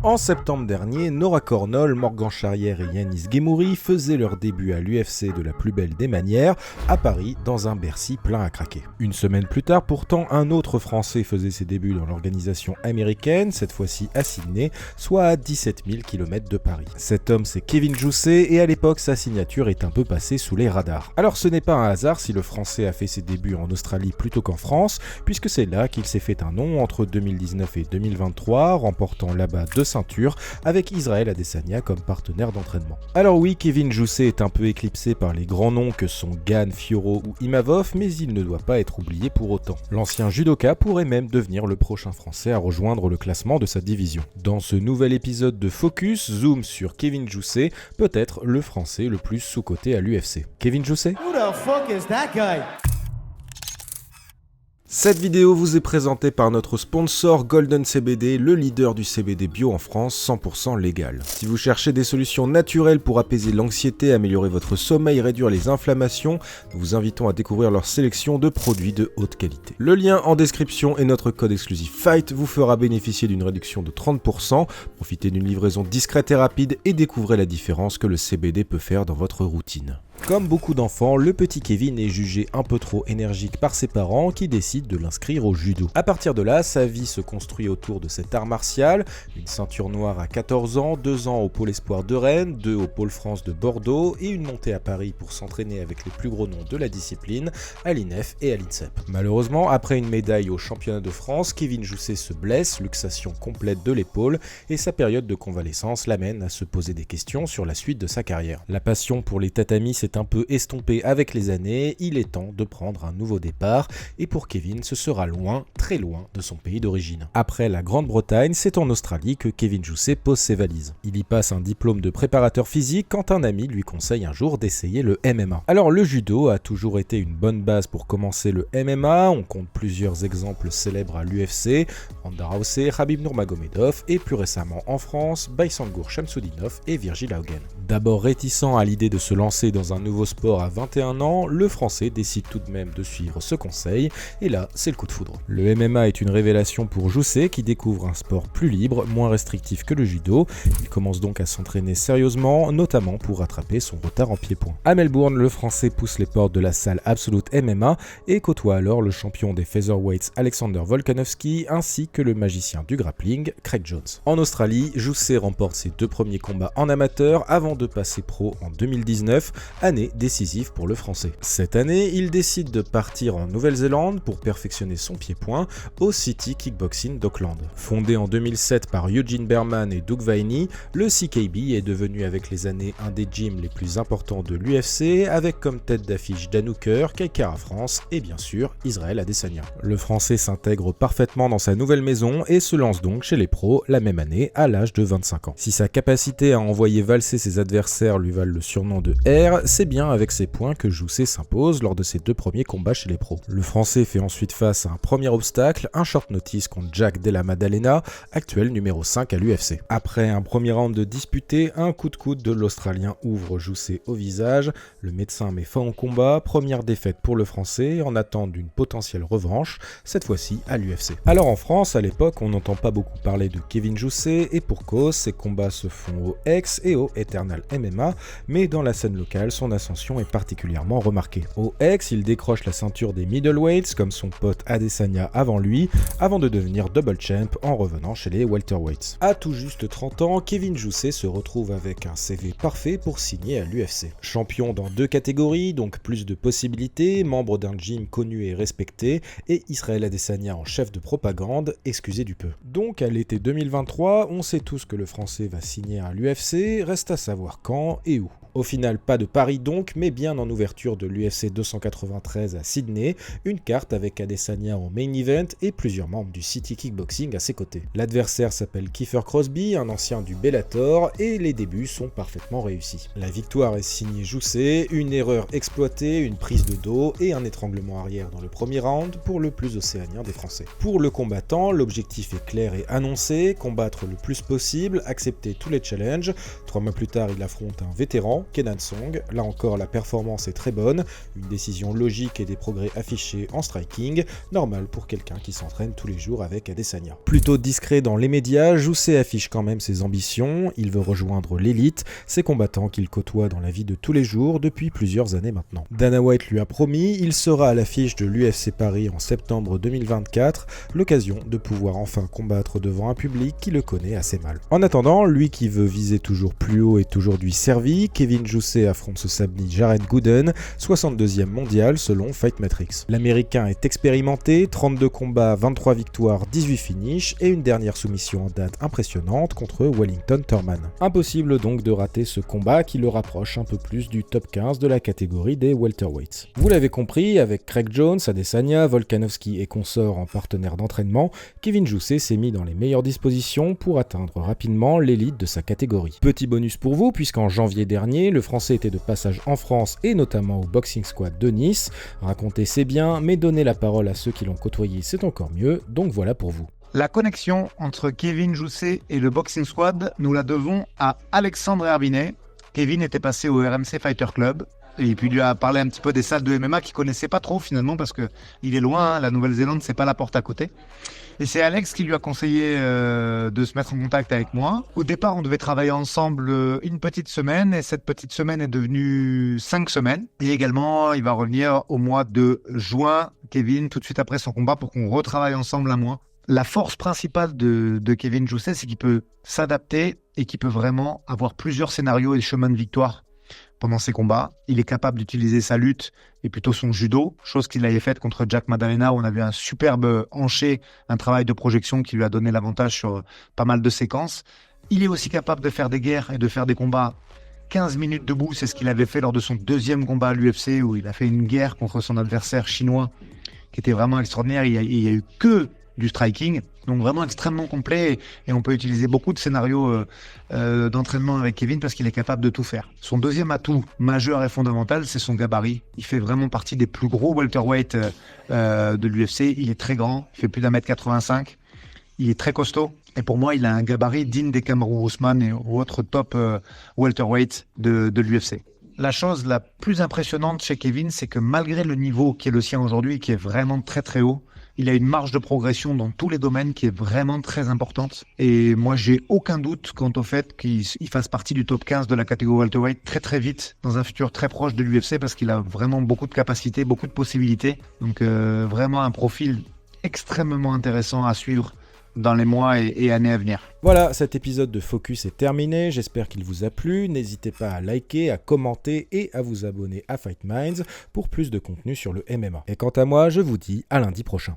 En septembre dernier, Nora Cornol, Morgan Charrière et Yanis Ghemmouri faisaient leur début à l'UFC de la plus belle des manières, à Paris, dans un Bercy plein à craquer. Une semaine plus tard, pourtant, un autre Français faisait ses débuts dans l'organisation américaine, cette fois-ci à Sydney, soit à 17 000 km de Paris. Cet homme, c'est Kevin Jousset, et à l'époque, sa signature est un peu passée sous les radars. Alors ce n'est pas un hasard si le Français a fait ses débuts en Australie plutôt qu'en France, puisque c'est là qu'il s'est fait un nom entre 2019 et 2023, remportant là-bas 2 ceintures, avec Israël Adesanya comme partenaire d'entraînement. Alors oui, Kevin Jousset est un peu éclipsé par les grands noms que sont Gane, Fiorot ou Imavov, mais il ne doit pas être oublié pour autant. L'ancien judoka pourrait même devenir le prochain Français à rejoindre le classement de sa division. Dans ce nouvel épisode de Focus, zoom sur Kevin Jousset, peut-être le Français le plus sous-coté à l'UFC. Kevin Jousset ? Who the fuck is that guy? Cette vidéo vous est présentée par notre sponsor Golden CBD, le leader du CBD bio en France, 100% légal. Si vous cherchez des solutions naturelles pour apaiser l'anxiété, améliorer votre sommeil, réduire les inflammations, nous vous invitons à découvrir leur sélection de produits de haute qualité. Le lien en description et notre code exclusif FIGHT vous fera bénéficier d'une réduction de 30%, profitez d'une livraison discrète et rapide et découvrez la différence que le CBD peut faire dans votre routine. Comme beaucoup d'enfants, le petit Kevin est jugé un peu trop énergique par ses parents qui décident de l'inscrire au judo. A partir de là, sa vie se construit autour de cet art martial, une ceinture noire à 14 ans, 2 ans au pôle espoir de Rennes, 2 au pôle France de Bordeaux et une montée à Paris pour s'entraîner avec les plus gros noms de la discipline, à l'INEF et à l'INSEP. Malheureusement, après une médaille au championnat de France, Kevin Jousset se blesse, luxation complète de l'épaule, et sa période de convalescence l'amène à se poser des questions sur la suite de sa carrière. La passion pour les tatamis s'est un peu estompé avec les années, il est temps de prendre un nouveau départ et pour Kevin ce sera loin, très loin de son pays d'origine. Après la Grande-Bretagne, c'est en Australie que Kevin Jousset pose ses valises. Il y passe un diplôme de préparateur physique quand un ami lui conseille un jour d'essayer le MMA. Alors le judo a toujours été une bonne base pour commencer le MMA, on compte plusieurs exemples célèbres à l'UFC, Ronda Rousey, Khabib Nurmagomedov et plus récemment en France, Baysangour Shamsudinov et Virgil Haugen. D'abord réticent à l'idée de se lancer dans un nouveau sport à 21 ans, le Français décide tout de même de suivre ce conseil, et là, c'est le coup de foudre. Le MMA est une révélation pour Jousset qui découvre un sport plus libre, moins restrictif que le judo. Il commence donc à s'entraîner sérieusement, notamment pour rattraper son retard en pied-point. À Melbourne, le Français pousse les portes de la salle Absolute MMA et côtoie alors le champion des featherweights Alexander Volkanovski ainsi que le magicien du grappling Craig Jones. En Australie, Jousset remporte ses 2 premiers combats en amateur avant de passer pro en 2019, année décisive pour le Français. Cette année, il décide de partir en Nouvelle-Zélande pour perfectionner son pied-point au City Kickboxing d'Auckland. Fondé en 2007 par Eugene Berman et Doug Viney, le CKB est devenu avec les années un des gyms les plus importants de l'UFC, avec comme tête d'affiche Dan Hooker, Kai Kara France et bien sûr Israël Adesanya. Le Français s'intègre parfaitement dans sa nouvelle maison et se lance donc chez les pros la même année à l'âge de 25 ans. Si sa capacité à envoyer valser ses adversaires lui valent le surnom de R, c'est bien avec ses points que Jousset s'impose lors de ses 2 premiers combats chez les pros. Le Français fait ensuite face à un premier obstacle, un short notice contre Jack Della Maddalena, actuel numéro 5 à l'UFC. Après un premier round de disputé, un coup de coude de l'Australien ouvre Jousset au visage, le médecin met fin au combat, première défaite pour le Français en attente d'une potentielle revanche, cette fois-ci à l'UFC. Alors en France, à l'époque, on n'entend pas beaucoup parler de Kevin Jousset et pour cause, ses combats se font au X et au Eternal MMA, mais dans la scène locale, son ascension est particulièrement remarquée. Au X, il décroche la ceinture des middleweights comme son pote Adesanya avant lui, avant de devenir double champ en revenant chez les welterweights. À tout juste 30 ans, Kevin Jousset se retrouve avec un CV parfait pour signer à l'UFC. Champion dans 2 catégories, donc plus de possibilités, membre d'un gym connu et respecté, et Israël Adesanya en chef de propagande, excusez du peu. Donc à l'été 2023, on sait tous que le Français va signer à l'UFC, reste à savoir quand et où. Au final, pas de Paris donc, mais bien en ouverture de l'UFC 293 à Sydney, une carte avec Adesanya en main event et plusieurs membres du City Kickboxing à ses côtés. L'adversaire s'appelle Kiefer Crosby, un ancien du Bellator, et les débuts sont parfaitement réussis. La victoire est signée Jousset, une erreur exploitée, une prise de dos et un étranglement arrière dans le premier round pour le plus océanien des Français. Pour le combattant, l'objectif est clair et annoncé, combattre le plus possible, accepter tous les challenges. 3 mois plus tard, il affronte un vétéran, combattant, Kenan Song. Là encore, la performance est très bonne, une décision logique et des progrès affichés en striking, normal pour quelqu'un qui s'entraîne tous les jours avec Adesanya. Plutôt discret dans les médias, Jousset affiche quand même ses ambitions, il veut rejoindre l'élite, ces combattants qu'il côtoie dans la vie de tous les jours depuis plusieurs années maintenant. Dana White lui a promis, il sera à l'affiche de l'UFC Paris en septembre 2024, l'occasion de pouvoir enfin combattre devant un public qui le connaît assez mal. En attendant, lui qui veut viser toujours plus haut est aujourd'hui servi, Kevin Jousset affronte ce samedi Jared Gooden, 62e mondial selon Fight Matrix. L'américain est expérimenté, 32 combats, 23 victoires, 18 finishes et une dernière soumission en date impressionnante contre Wellington Turman. Impossible donc de rater ce combat qui le rapproche un peu plus du top 15 de la catégorie des welterweights. Vous l'avez compris, avec Craig Jones, Adesanya, Volkanovski et consorts en partenaire d'entraînement, Kevin Jousset s'est mis dans les meilleures dispositions pour atteindre rapidement l'élite de sa catégorie. Petit bonus pour vous, puisqu'en janvier dernier, le Français était de passage en France et notamment au Boxing Squad de Nice. Raconter c'est bien, mais donner la parole à ceux qui l'ont côtoyé c'est encore mieux, donc voilà pour vous. La connexion entre Kevin Jousset et le Boxing Squad, nous la devons à Alexandre Herbinet. Kevin était passé au RMC Fighter Club. Et puis il lui a parlé un petit peu des salles de MMA qu'il connaissait pas trop finalement parce que il est loin, la Nouvelle-Zélande c'est pas la porte à côté. Et c'est Alex qui lui a conseillé de se mettre en contact avec moi. Au départ on devait travailler ensemble une petite semaine et cette petite semaine est devenue 5 semaines. Et également il va revenir au mois de juin, Kevin, tout de suite après son combat pour qu'on retravaille ensemble un mois. La force principale de Kevin Jousset c'est qu'il peut s'adapter et qu'il peut vraiment avoir plusieurs scénarios et chemins de victoire. Pendant ses combats, il est capable d'utiliser sa lutte et plutôt son judo, chose qu'il avait faite contre Jack Maddalena où on a vu un superbe hanché, un travail de projection qui lui a donné l'avantage sur pas mal de séquences. Il est aussi capable de faire des guerres et de faire des combats 15 minutes debout, c'est ce qu'il avait fait lors de son deuxième combat à l'UFC où il a fait une guerre contre son adversaire chinois qui était vraiment extraordinaire. Il y a eu que du striking, donc vraiment extrêmement complet et on peut utiliser beaucoup de scénarios d'entraînement avec Kevin parce qu'il est capable de tout faire. Son deuxième atout majeur et fondamental, c'est son gabarit. Il fait vraiment partie des plus gros welterweight de l'UFC. Il est très grand, il fait plus d'1m85, il est très costaud et pour moi, il a un gabarit digne des Kamaru Usman et autres top welterweight de l'UFC. La chose la plus impressionnante chez Kevin, c'est que malgré le niveau qui est le sien aujourd'hui, qui est vraiment très très haut, il a une marge de progression dans tous les domaines qui est vraiment très importante. Et moi, j'ai aucun doute quant au fait qu'il fasse partie du top 15 de la catégorie welterweight très très vite, dans un futur très proche de l'UFC, parce qu'il a vraiment beaucoup de capacités, beaucoup de possibilités. Donc vraiment un profil extrêmement intéressant à suivre dans les mois et années à venir. Voilà, cet épisode de Focus est terminé, j'espère qu'il vous a plu, n'hésitez pas à liker, à commenter et à vous abonner à Fight Minds pour plus de contenu sur le MMA. Et quant à moi, je vous dis à lundi prochain.